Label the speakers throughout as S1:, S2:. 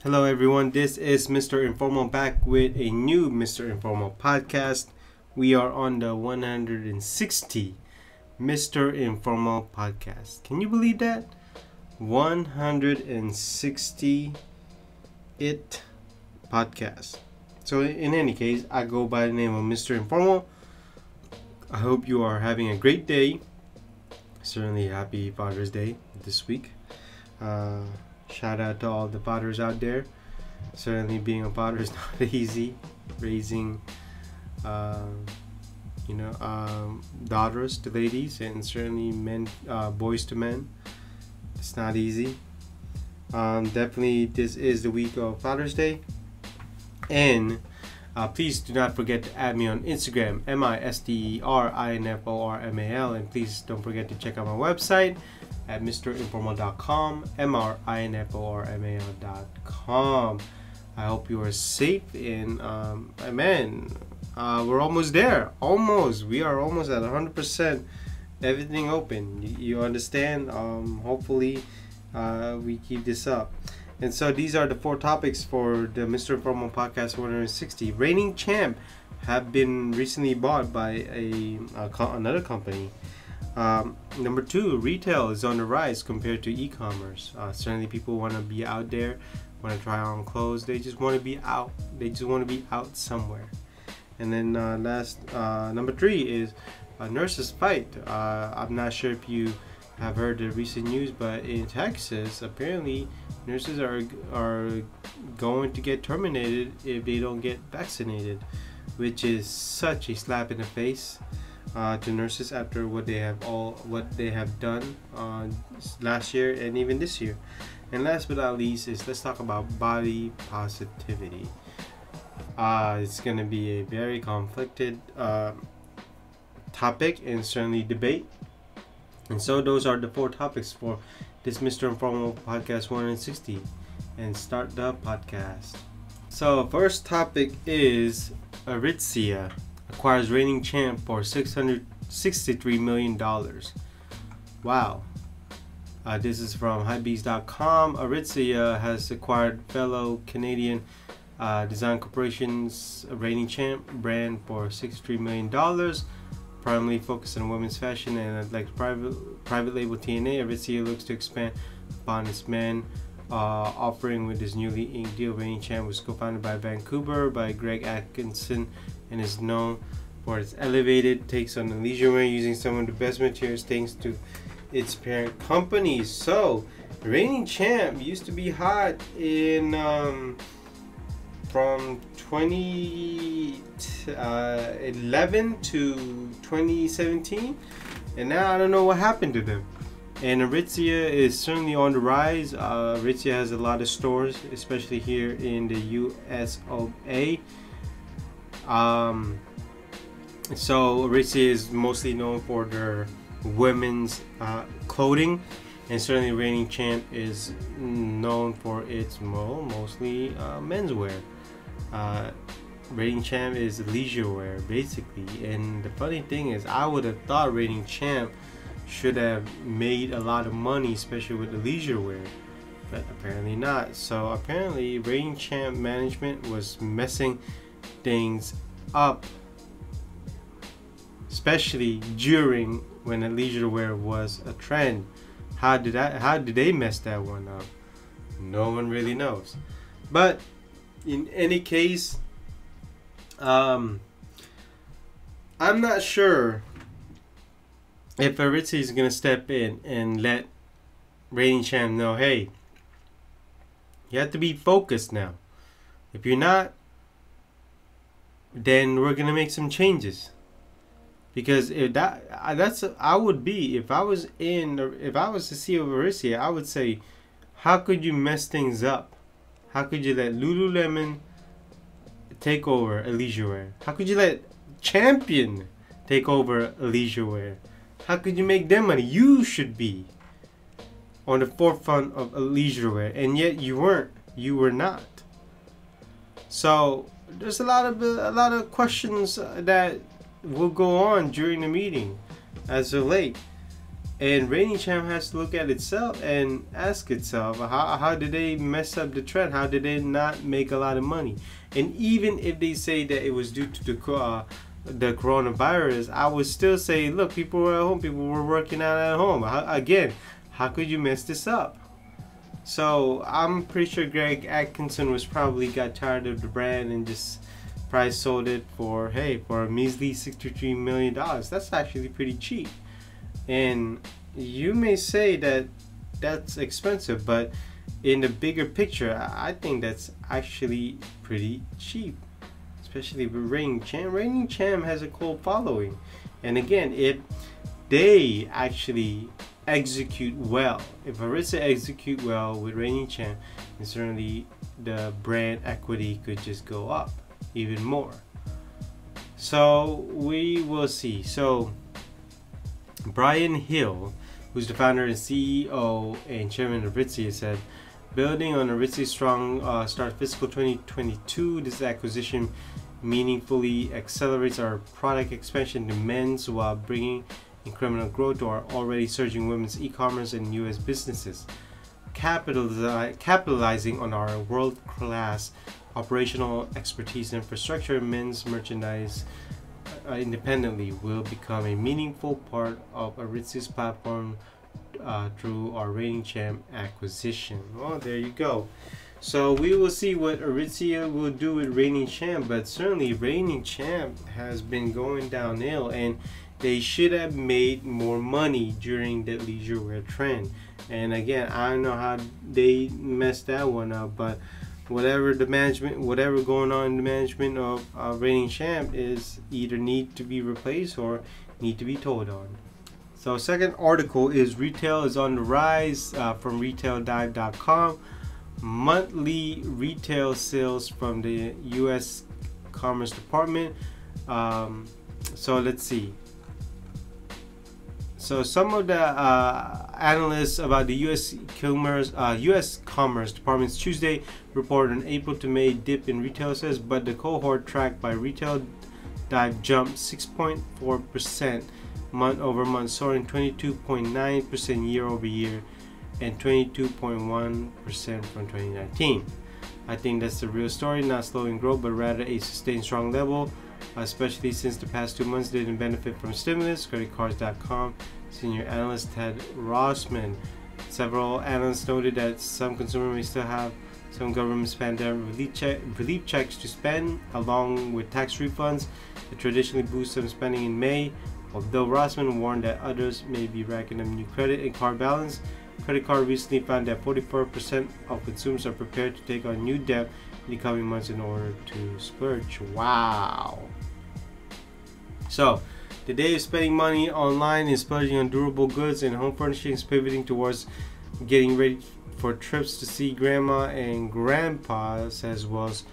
S1: Hello everyone, this is Mr. Informal back with a new Mr. Informal podcast. We are on the 160 Mr. Informal podcast. Can you believe that? 160 it podcast. So in any case, I go by the name of Mr. Informal. I hope you are having a great day. Certainly happy Father's Day this week. Shout out to all the fathers out there. Certainly being a father is not easy. Raising daughters to ladies, and certainly boys to men, it's not easy. Definitely this is the week of Father's Day, and please do not forget to add me on Instagram, MISTERINFORMAL, and please don't forget to check out my website at mrinformal.com, mrinformal.com. I hope you are safe, and we're almost there. We are almost at 100%. Everything open. You understand? Hopefully, we keep this up. And so these are the 4 topics for the Mr. Informal Podcast 160. Reigning Champ have been recently bought by another company. Number 2, retail is on the rise compared to e-commerce. Certainly people want to be out there, want to try on clothes. They just want to be out. They just want to be out somewhere. And then number 3 is nurses fight. I'm not sure if you have heard the recent news, but in Texas, apparently nurses are going to get terminated if they don't get vaccinated, which is such a slap in the face to nurses after what they have done last year and even this year. And last but not least is, let's talk about body positivity. It's going to be a very conflicted topic and certainly debate. And so those are the 4 topics for this Mr. Informal Podcast 160. And start the podcast. So first topic is Aritzia acquires reigning champ for $663 million. Wow. This is from Hypebeast.com. Aritzia has acquired fellow Canadian design corporation's reigning champ brand for $63 million. Primarily focused on women's fashion and like private label TNA, Aritzia looks to expand upon its men offering with this newly inked deal. Reigning Champ was co-founded by Vancouver by Greg Atkinson and is known for its elevated takes on the leisure wear, using some of the best materials thanks to its parent company. So Reigning Champ used to be hot in from 2011 to 2017, and now I don't know what happened to them. And Aritzia is certainly on the rise. Aritzia has a lot of stores, especially here in the US of A. So Aritzia is mostly known for their women's clothing, and certainly Reigning Champ is known for its mostly menswear. Reigning Champ is leisure wear basically, and the funny thing is, I would have thought Reigning Champ should have made a lot of money, especially with the leisure wear, but apparently not. So apparently Reigning Champ management was messing things up, especially during when the leisure wear was a trend. How did they mess that one up? No one really knows. But in any case, I'm not sure if Aritzia is gonna step in and let Reigning Champ know, hey, you have to be focused now. If you're not, then we're gonna make some changes. Because if I would be, if I was the CEO of Aritzia, I would say, how could you mess things up? How could you let Lululemon take over a leisure wear? How could you let Champion take over a leisure wear? How could you make them money? You should be on the forefront of a leisure wear, and yet you weren't. You were not. So there's a lot of questions that will go on during the meeting as of late. And Reigning Champ has to look at itself and ask itself, how did they mess up the trend? How did they not make a lot of money? And even if they say that it was due to the coronavirus, I would still say, look, people were at home, people were working out at home. How could you mess this up? So I'm pretty sure Greg Atkinson probably got tired of the brand and just probably sold it for a measly $63 million. That's actually pretty cheap. And you may say that that's expensive, but in the bigger picture, I think that's actually pretty cheap, especially with Reigning Champ. Reigning Champ has a cult following, and again, if they actually execute well, if Aritzia execute well with Reigning Champ, then certainly the brand equity could just go up even more. So we will see. So Brian Hill, who's the founder and CEO and chairman of Aritzia, said, building on Aritzia's strong start fiscal 2022, this acquisition meaningfully accelerates our product expansion to men's while bringing incremental growth to our already surging women's e-commerce and U.S. businesses. Capitalizing on our world-class operational expertise and infrastructure, men's merchandise independently will become a meaningful part of Aritzia's platform through our Reigning Champ acquisition. Well, there you go. So we will see what Aritzia will do with Reigning Champ, but certainly Reigning Champ has been going downhill, and they should have made more money during the leisure wear trend. And again, I don't know how they messed that one up, but whatever going on in the management of Reigning Champ is either need to be replaced or need to be told on. So second article is retail is on the rise from retaildive.com. Monthly retail sales from the U.S. Commerce Department. So let's see. So some of the analysts about the U.S. Commerce Department's Tuesday report an April to May dip in retail sales, but the cohort tracked by Retail Dive jumped 6.4% month over month, soaring 22.9% year over year and 22.1% from 2019. I think that's the real story, not slowing growth, but rather a sustained strong level, especially since the past 2 months didn't benefit from stimulus. Creditcards.com senior analyst Ted Rossman. Several analysts noted that some consumers may still have some government pandemic relief checks to spend, along with tax refunds that traditionally boost some spending in May, although Rossman warned that others may be racking up new credit and card balance. Credit Card recently found that 44% of consumers are prepared to take on new debt in the coming months in order to splurge. Wow. So, the day of spending money online is splurging on durable goods, and home furnishings pivoting towards getting ready for trips to see grandma and grandpa, says Wells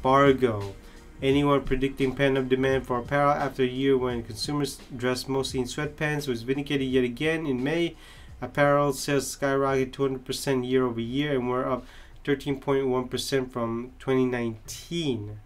S1: Fargo. Anyone predicting pent-up demand for apparel after a year when consumers dressed mostly in sweatpants was vindicated yet again in May. Apparel sales skyrocketed 200% year over year and were up 13.1% from 2019.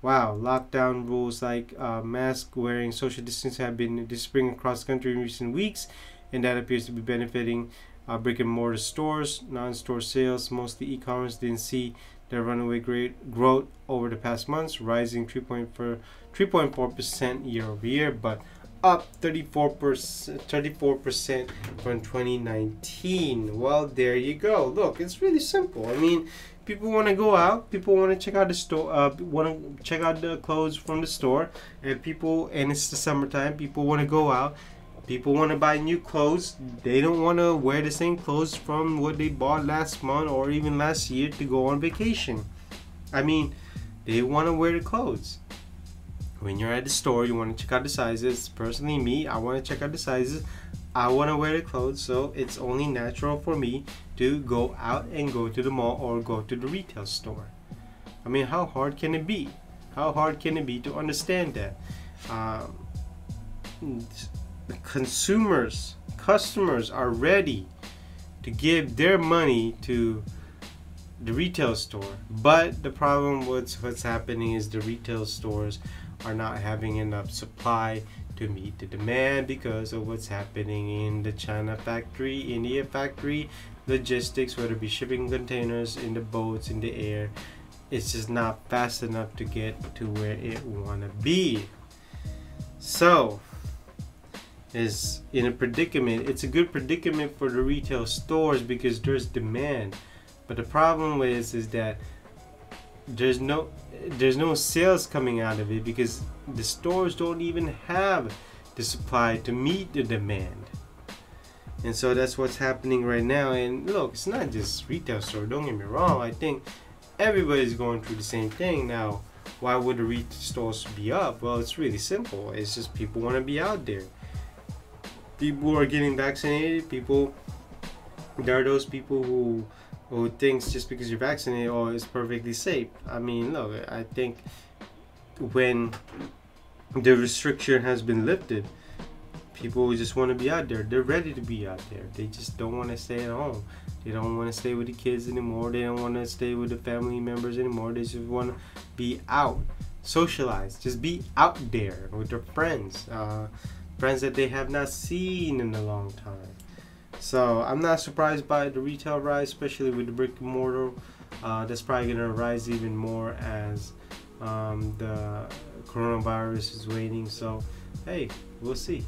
S1: Wow, lockdown rules like mask wearing, social distance have been disappearing across the country in recent weeks, and that appears to be benefiting brick and mortar stores. Non-store sales, mostly e-commerce, didn't see their runaway great growth over the past months, rising 3.4% year over year, but up 34% from 2019. Well, there you go. Look, it's really simple. I mean, people want to go out, people want to check out the store, want to check out the clothes from the store, and it's the summertime, people want to go out, people want to buy new clothes. They don't want to wear the same clothes from what they bought last month or even last year to go on vacation. I mean, they want to wear the clothes. When you're at the store, you want to check out the sizes. Personally, me, I want to check out the sizes. I want to wear the clothes, so it's only natural for me to go out and go to the mall or go to the retail store. I mean, how hard can it be? How hard can it be to understand that? Customers are ready to give their money to the retail store, but the problem with what's happening is the retail stores are not having enough supply to meet the demand because of what's happening in the China factory, India factory, logistics, whether it be shipping containers in the boats, in the air. It's just not fast enough to get to where it want to be. So, is in a predicament. It's a good predicament for the retail stores because there's demand. But the problem is that there's no sales coming out of it because the stores don't even have the supply to meet the demand. And so that's what's happening right now. And look, it's not just retail store, don't get me wrong. I think everybody's going through the same thing now. Why would the retail stores be up? Well, it's really simple. It's just people want to be out there. People are getting vaccinated. There are those people who thinks just because you're vaccinated, oh, it's perfectly safe. I mean, look, I think when the restriction has been lifted, people just want to be out there. They're ready to be out there. They just don't want to stay at home. They don't want to stay with the kids anymore. They don't want to stay with the family members anymore. They just want to be out, socialize, just be out there with their friends, friends that they have not seen in a long time. So I'm not surprised by the retail rise, especially with the brick and mortar. That's probably going to rise even more as the coronavirus is waning. So, hey, we'll see.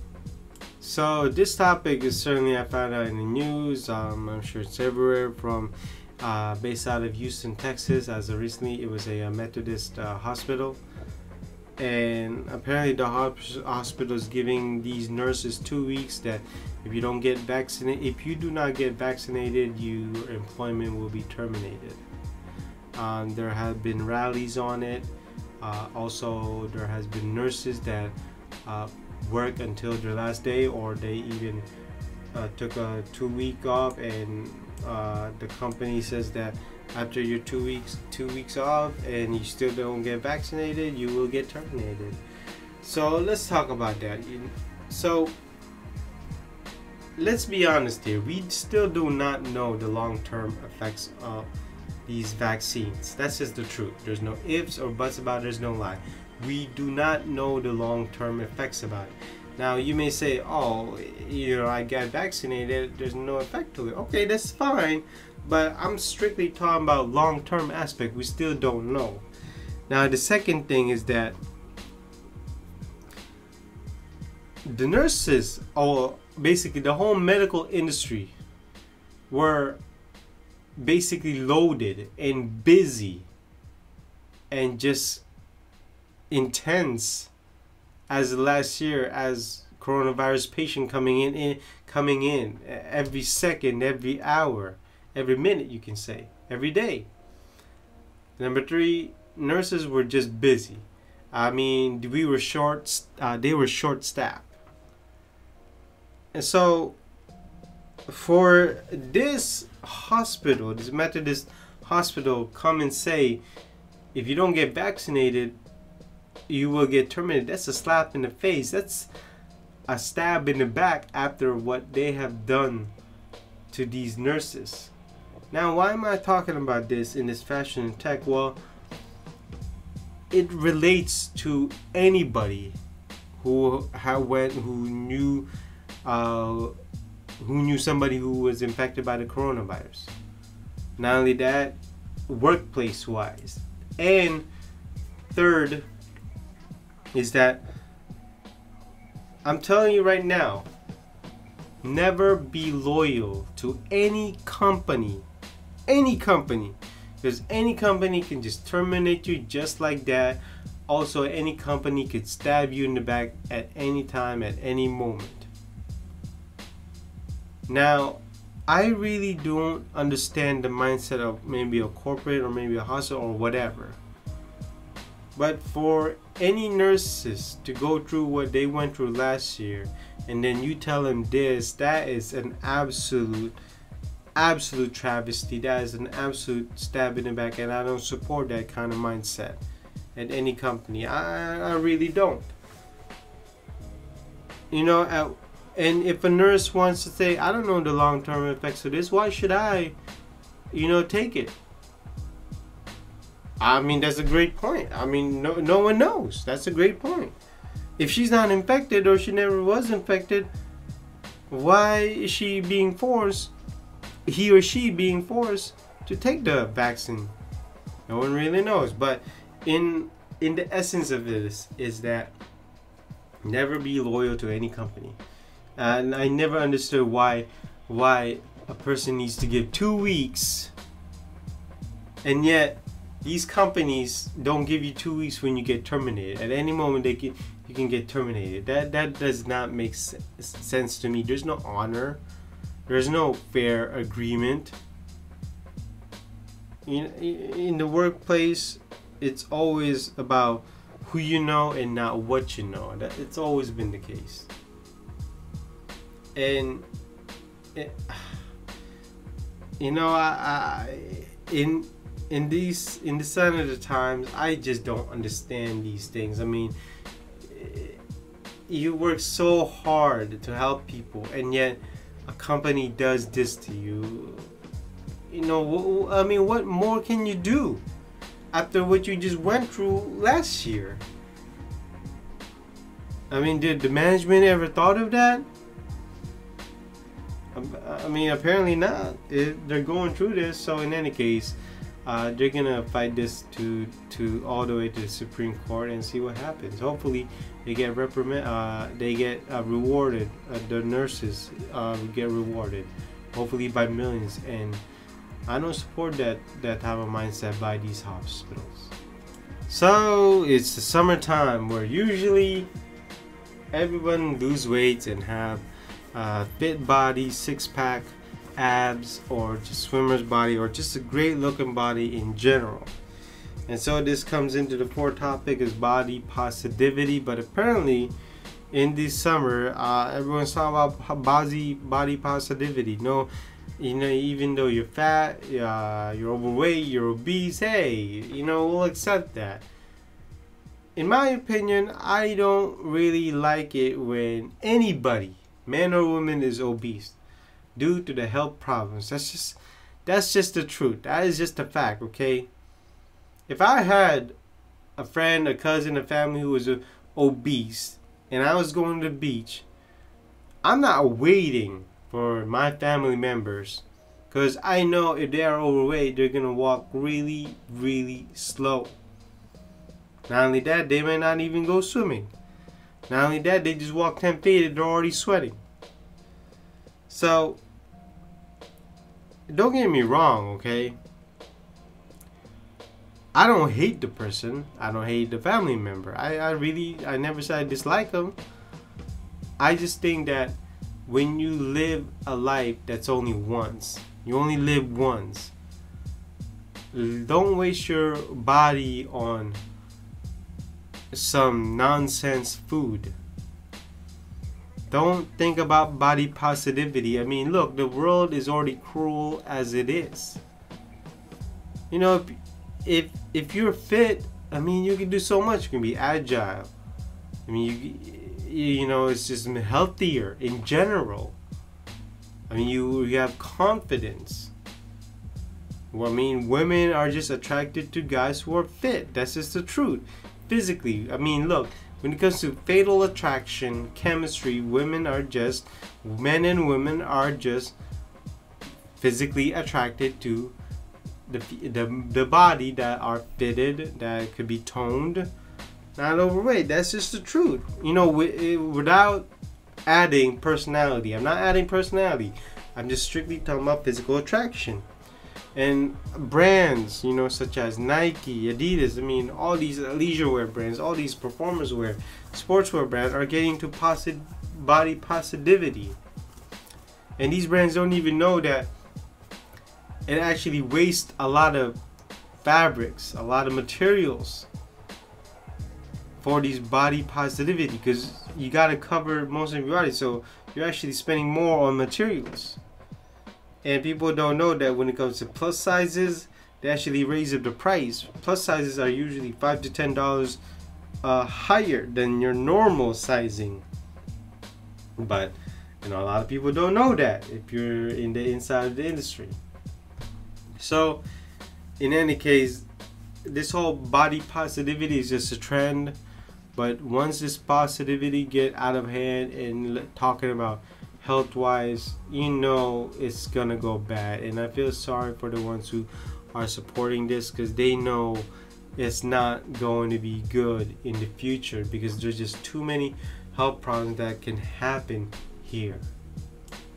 S1: So this topic is certainly, I found out in the news. I'm sure it's everywhere, from based out of Houston, Texas. As of recently, it was a Methodist hospital. And apparently the hospital is giving these nurses 2 weeks that if you don't get vaccinated, if you do not get vaccinated, your employment will be terminated. There have been rallies on it. Also, there has been nurses that work until their last day, or they even took a 2 week off, and the company says that after your 2 weeks off and you still don't get vaccinated, you will get terminated. So let's talk about that. So let's be honest here. We still do not know the long-term effects of these vaccines. That's just the truth. There's no ifs or buts about it. There's no lie. We do not know the long-term effects about it. Now you may say, oh, I got vaccinated, there's no effect to it. Okay, that's fine. But I'm strictly talking about long-term aspect. We still don't know. Now the second thing is that the nurses, or basically the whole medical industry, were basically loaded and busy and just intense as last year, as coronavirus patient coming in every second, every hour, every minute, you can say, every day. Number three, nurses were just busy. I mean, they were short-staffed. And so for this hospital, this Methodist hospital, come and say, if you don't get vaccinated, you will get terminated. That's a slap in the face. That's a stab in the back after what they have done to these nurses. Now, why am I talking about this in this fashion and tech? Well, it relates to anybody who knew somebody who was infected by the coronavirus. Not only that, workplace wise. And third is that I'm telling you right now, never be loyal to any company, because any company can just terminate you just like that. Also, any company could stab you in the back at any time, at any moment. Now, I really don't understand the mindset of maybe a corporate or maybe a hospital or whatever. But for any nurses to go through what they went through last year, and then you tell them this, that is an absolute travesty. That is an absolute stab in the back, and I don't support that kind of mindset at any company. I really don't. And if a nurse wants to say, I don't know the long-term effects of this, why should I, take it? I mean, that's a great point. I mean, no one knows. That's a great point. If she's not infected or she never was infected, why is she being forced, he or she being forced to take the vaccine? No one really knows. But in the essence of this is that never be loyal to any company. And I never understood why a person needs to give 2 weeks, and yet these companies don't give you 2 weeks when you get terminated. At any moment you can get terminated. That does not make sense to me. There's no honor. There's no fair agreement. In the workplace, it's always about who you know and not what you know. It's always been the case. And in the sign of the times, I just don't understand these things. I mean, you work so hard to help people, and yet a company does this to you. I mean, what more can you do after what you just went through last year? I mean, did the management ever thought of that? I mean, apparently not. They're going through this, so in any case, they're gonna fight this to all the way to the Supreme Court and see what happens. Hopefully, they get rewarded. The nurses get rewarded, hopefully by millions. And I don't support that type of mindset by these hospitals. So it's the summertime where usually everyone lose weight and have fit body, 6-pack, abs, or just swimmer's body, or just a great looking body in general. And so this comes into the fourth topic is body positivity. But apparently in this summer, everyone's talking about body positivity. No, even though you're fat, you're overweight, you're obese, hey, we'll accept that. In my opinion, I don't really like it when anybody, man or woman, is obese due to the health problems. That's just the truth. That is just a fact, okay? If I had a friend, a cousin, a family who was obese, and I was going to the beach, I'm not waiting for my family members, because I know if they are overweight, they're gonna walk really, really slow. Not only that, they may not even go swimming. Not only that, they just walk 10 feet and they're already sweating. So, don't get me wrong, okay? I don't hate the person. I don't hate the family member. I never said I dislike them. I just think that when you live a life that's only once, you only live once, don't waste your body on some nonsense food. Don't think about body positivity. I mean, look, the world is already cruel as it is. If you're fit, I mean, you can do so much. You can be agile. I mean, it's just healthier in general. I mean, you have confidence. Well, I mean, women are just attracted to guys who are fit. That's just the truth. Physically, I mean, look, when it comes to fatal attraction, chemistry, men and women are just physically attracted to the body that are fitted, that could be toned, not overweight. That's just the truth. Without adding personality. I'm not adding personality. I'm just strictly talking about physical attraction. And brands, such as Nike, Adidas, I mean, all these leisure wear brands, all these performance wear, sportswear brands are getting to body positivity. And these brands don't even know that it actually wastes a lot of fabrics, a lot of materials for these body positivity, because you got to cover most of your body, so you're actually spending more on materials. And people don't know that when it comes to plus sizes, they actually raise up the price. Plus sizes are usually $5 to $10 higher than your normal sizing. But a lot of people don't know that if you're in the inside of the industry. So in any case, this whole body positivity is just a trend. But once this positivity get out of hand and talking about health wise, it's gonna go bad. And I feel sorry for the ones who are supporting this, because they know it's not going to be good in the future, because there's just too many health problems that can happen here.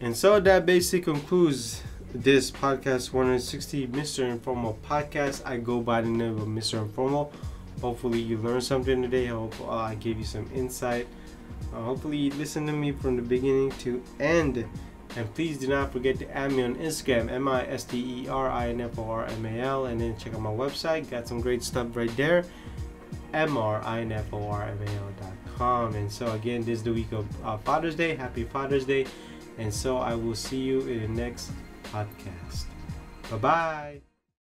S1: And so that basically concludes this podcast 160, Mr. Informal Podcast. I go by the name of Mr. Informal. Hopefully you learned something today. I hope I gave you some insight. Hopefully you listen to me from the beginning to end. And please do not forget to add me on Instagram, MISTERINFORMAL, and then check out my website. Got some great stuff right there, MRINFORMAL.com. And so again, this is the week of Father's Day. Happy Father's Day. And so I will see you in the next podcast. Bye-bye.